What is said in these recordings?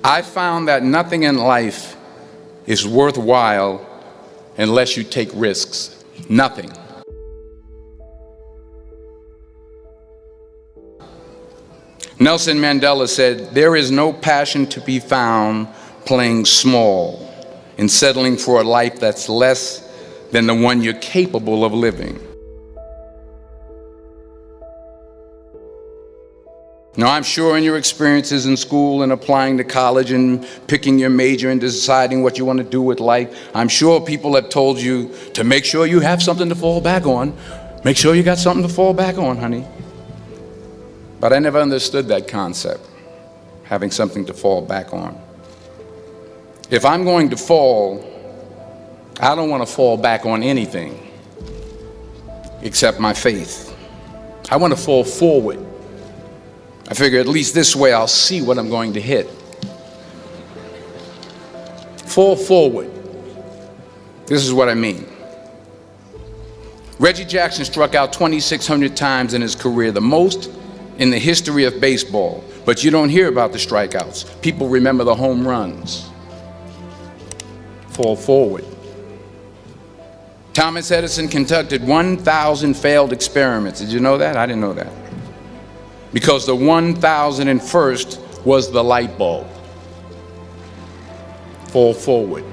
I found that nothing in life is worthwhile unless you take risks. Nothing. Nelson Mandela said, "There is no passion to be found playing small and settling for a life that's less than the one you're capable of living." Now, I'm sure in your experiences in school and applying to college and picking your major and deciding what you want to do with life, I'm sure people have told you to make sure you have something to fall back on. Make sure you got something to fall back on, honey. But I never understood that concept, having something to fall back on. If I'm going to fall, I don't want to fall back on anything except my faith. I want to fall forward. I figure at least this way I'll see what I'm going to hit. Fall forward. This is what I mean. Reggie Jackson struck out 2,600 times in his career, the most in the history of baseball. But you don't hear about the strikeouts. People remember the home runs. Fall forward. Thomas Edison conducted 1,000 failed experiments. Did you know that? I didn't know that. Because the 1,001st was the light bulb. Fall forward.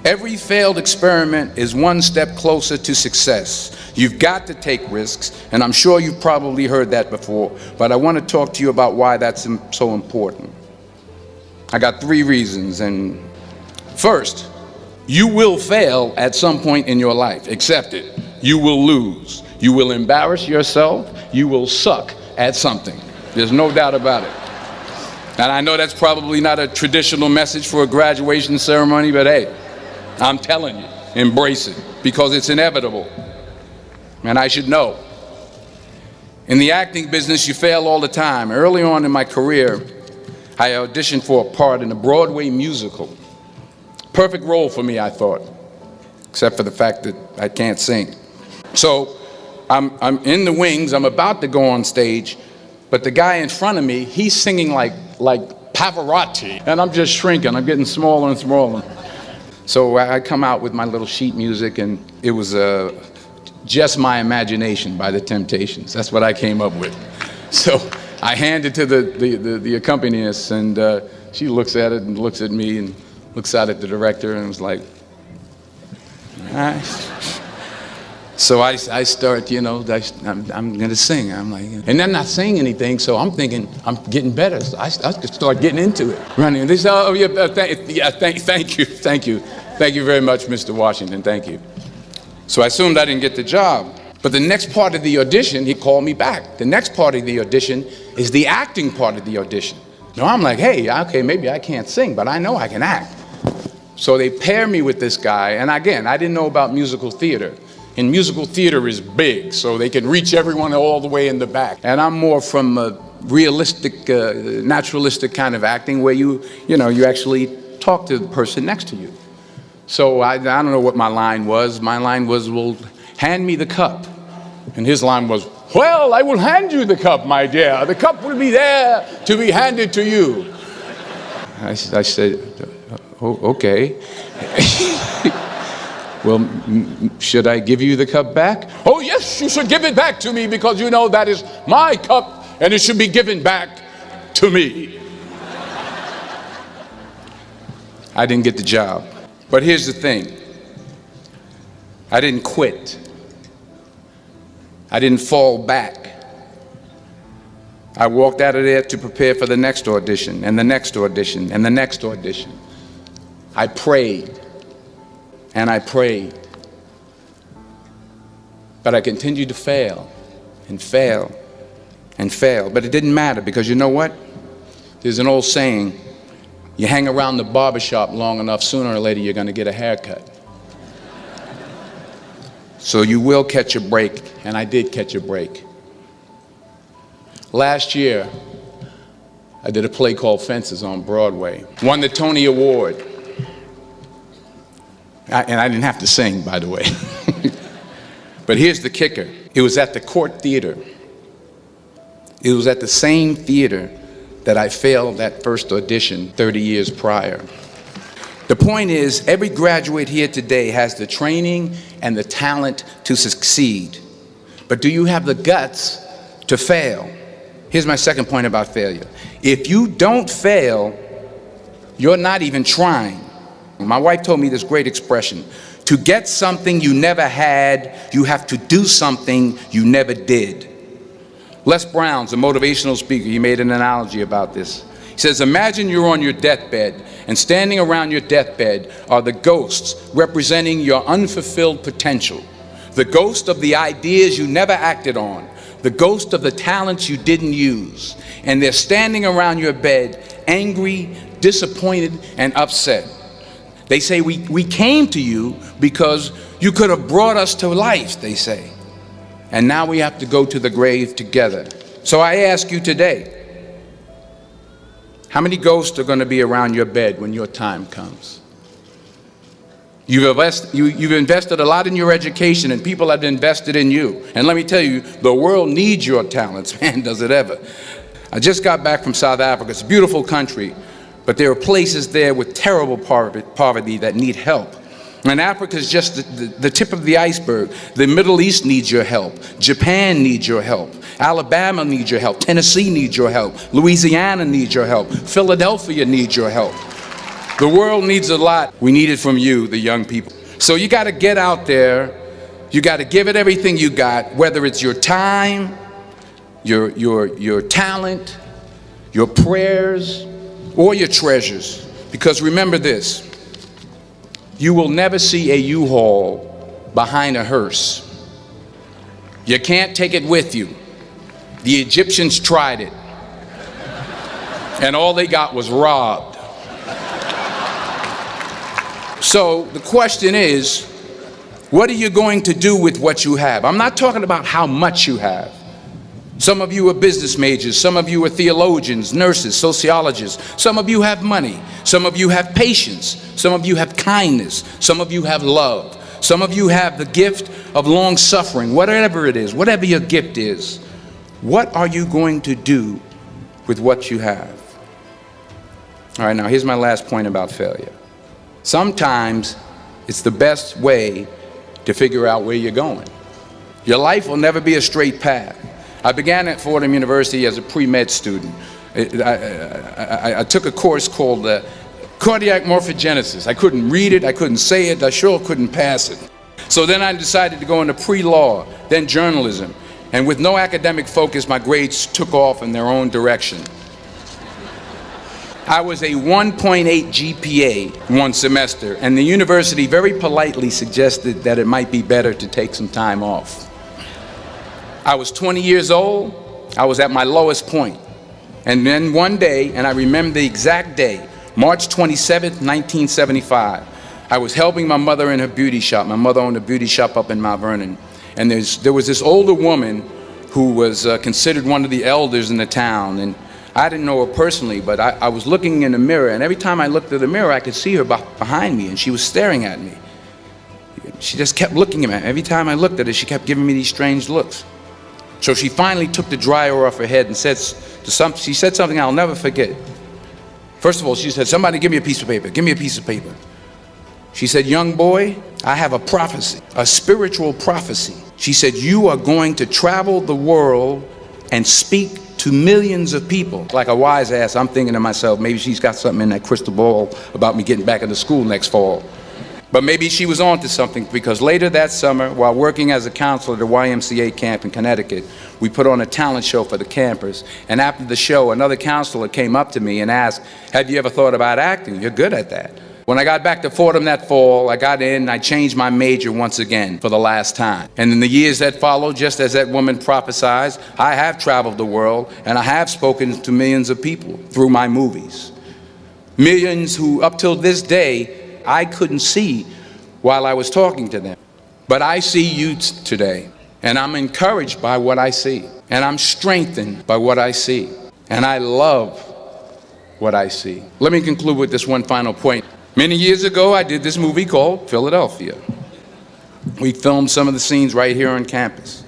Every failed experiment is one step closer to success. You've got to take risks, and I'm sure you've probably heard that before, but I want to talk to you about why that's so important. I got 3 reasons, and first, you will fail at some point in your life. Accept it. You will lose. You will embarrass yourself. You will suck at something. There's no doubt about it. And I know that's probably not a traditional message for a graduation ceremony, but hey, I'm telling you, embrace it, because it's inevitable. And I should know. In the acting business, you fail all the time. Early on in my career, I auditioned for a part in a Broadway musical. Perfect role for me, I thought, except for the fact that I can't sing. So I'm in the wings, I'm about to go on stage, but the guy in front of me, he's singing like Pavarotti, and I'm just shrinking, I'm getting smaller and smaller. So I come out with my little sheet music, and it was Just My Imagination by the Temptations. That's what I came up with. So I hand it to the accompanist, and she looks at it and looks at me and looks out at the director and was like, all right. So I start, you know, I'm going to sing. I'm like, and I'm not saying anything, so I'm thinking I'm getting better. So I start getting into it, running. And they say, oh, yeah, thank you. Thank you very much, Mr. Washington, thank you. So I assumed I didn't get the job. But the next part of the audition, he called me back. The next part of the audition is the acting part of the audition. Now I'm like, hey, okay, maybe I can't sing, but I know I can act. So they pair me with this guy, and again, I didn't know about musical theater. And musical theater is big, so they can reach everyone all the way in the back. And I'm more from a realistic, naturalistic kind of acting where you actually talk to the person next to you. So I don't know what my line was. My line was, well, hand me the cup. And his line was, well, I will hand you the cup, my dear. The cup will be there to be handed to you. I said, oh, okay. Well, should I give you the cup back? Oh, yes, you should give it back to me, because you know that is my cup and it should be given back to me. I didn't get the job. But here's the thing. I didn't quit. I didn't fall back. I walked out of there to prepare for the next audition, and the next audition, and the next audition. I prayed. And I prayed. But I continued to fail and fail and fail. But it didn't matter, because you know what? There's an old saying, you hang around the barbershop long enough, sooner or later you're going to get a haircut. So you will catch a break, and I did catch a break. Last year, I did a play called Fences on Broadway. Won the Tony Award. And I didn't have to sing, by the way. But here's the kicker. It was at the Court Theater. It was at the same theater that I failed that first audition 30 years prior. The point is, every graduate here today has the training and the talent to succeed. But do you have the guts to fail? Here's my second point about failure. If you don't fail, you're not even trying. My wife told me this great expression: to get something you never had, you have to do something you never did. Les Brown's a motivational speaker. He made an analogy about this. He says, imagine you're on your deathbed, and standing around your deathbed are the ghosts representing your unfulfilled potential. The ghost of the ideas you never acted on, the ghost of the talents you didn't use. And they're standing around your bed, angry, disappointed, and upset. They say, we came to you because you could have brought us to life, they say. And now we have to go to the grave together. So I ask you today, how many ghosts are going to be around your bed when your time comes? You've invested a lot in your education, and people have invested in you. And let me tell you, the world needs your talents, man, does it ever. I just got back from South Africa. It's a beautiful country, but there are places there with terrible poverty that need help. And Africa is just the tip of the iceberg. The Middle East needs your help. Japan needs your help. Alabama needs your help. Tennessee needs your help. Louisiana needs your help. Philadelphia needs your help. The world needs a lot. We need it from you, the young people. So you got to get out there. You got to give it everything you got, whether it's your time, your talent, your prayers, or your treasures. Because remember this, you will never see a U-Haul behind a hearse. You can't take it with you. The Egyptians tried it, and all they got was robbed. So the question is, what are you going to do with what you have? I'm not talking about how much you have. Some of you are business majors, some of you are theologians, nurses, sociologists. Some of you have money, some of you have patience, some of you have kindness, some of you have love, some of you have the gift of long suffering. Whatever it is, whatever your gift is, what are you going to do with what you have? All right, now here's my last point about failure. Sometimes it's the best way to figure out where you're going. Your life will never be a straight path. I began at Fordham University as a pre-med student. I took a course called cardiac morphogenesis. I couldn't read it, I couldn't say it, I sure couldn't pass it. So then I decided to go into pre-law, then journalism. And with no academic focus, my grades took off in their own direction. I was a 1.8 GPA one semester, and the university very politely suggested that it might be better to take some time off. I was 20 years old, I was at my lowest point. And then one day, and I remember the exact day, March 27th, 1975, I was helping my mother in her beauty shop. My mother owned a beauty shop up in Mount Vernon. And there was this older woman who was considered one of the elders in the town. And I didn't know her personally, but I was looking in the mirror, and every time I looked at the mirror, I could see her behind me, and she was staring at me. She just kept looking at me. Every time I looked at her, she kept giving me these strange looks. So she finally took the dryer off her head and she said something I'll never forget. First of all, she said, "Somebody give me a piece of paper, give me a piece of paper." She said, "Young boy, I have a prophecy, a spiritual prophecy." She said, "You are going to travel the world and speak to millions of people." Like a wise ass, I'm thinking to myself, maybe she's got something in that crystal ball about me getting back into school next fall. But maybe she was on to something, because later that summer, while working as a counselor at a YMCA camp in Connecticut, we put on a talent show for the campers. And after the show, another counselor came up to me and asked, "Have you ever thought about acting? You're good at that." When I got back to Fordham that fall, I got in and I changed my major once again for the last time. And in the years that followed, just as that woman prophesied, I have traveled the world and I have spoken to millions of people through my movies. Millions who, up till this day, I couldn't see while I was talking to them. But I see you today, and I'm encouraged by what I see, and I'm strengthened by what I see, and I love what I see. Let me conclude with this one final point. Many years ago, I did this movie called Philadelphia. We filmed some of the scenes right here on campus.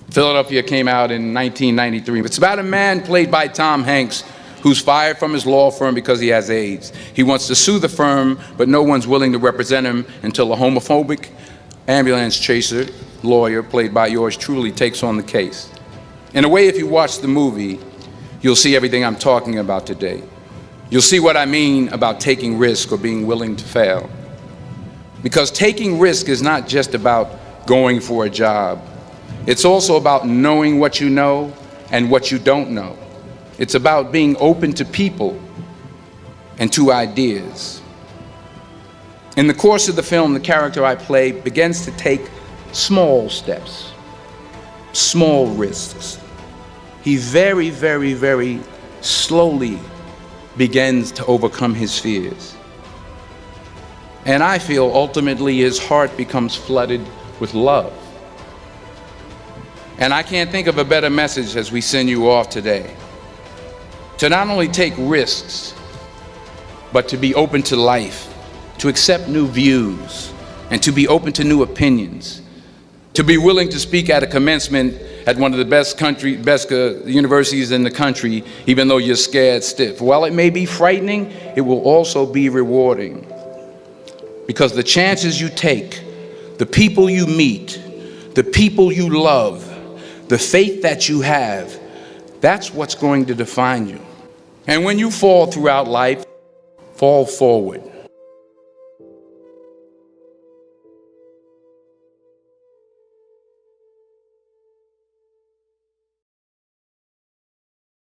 Philadelphia came out in 1993. It's about a man played by Tom Hanks who's fired from his law firm because he has AIDS. He wants to sue the firm, but no one's willing to represent him until a homophobic ambulance chaser lawyer, played by yours truly, takes on the case. In a way, if you watch the movie, you'll see everything I'm talking about today. You'll see what I mean about taking risk or being willing to fail. Because taking risk is not just about going for a job. It's also about knowing what you know and what you don't know. It's about being open to people and to ideas. In the course of the film, the character I play begins to take small steps, small risks. He very, very, very slowly begins to overcome his fears. And I feel ultimately his heart becomes flooded with love. And I can't think of a better message as we send you off today. To not only take risks, but to be open to life, to accept new views, and to be open to new opinions, to be willing to speak at a commencement at one of the best universities in the country, even though you're scared stiff. While it may be frightening, it will also be rewarding. Because the chances you take, the people you meet, the people you love, the faith that you have, that's what's going to define you. And when you fall throughout life, fall forward.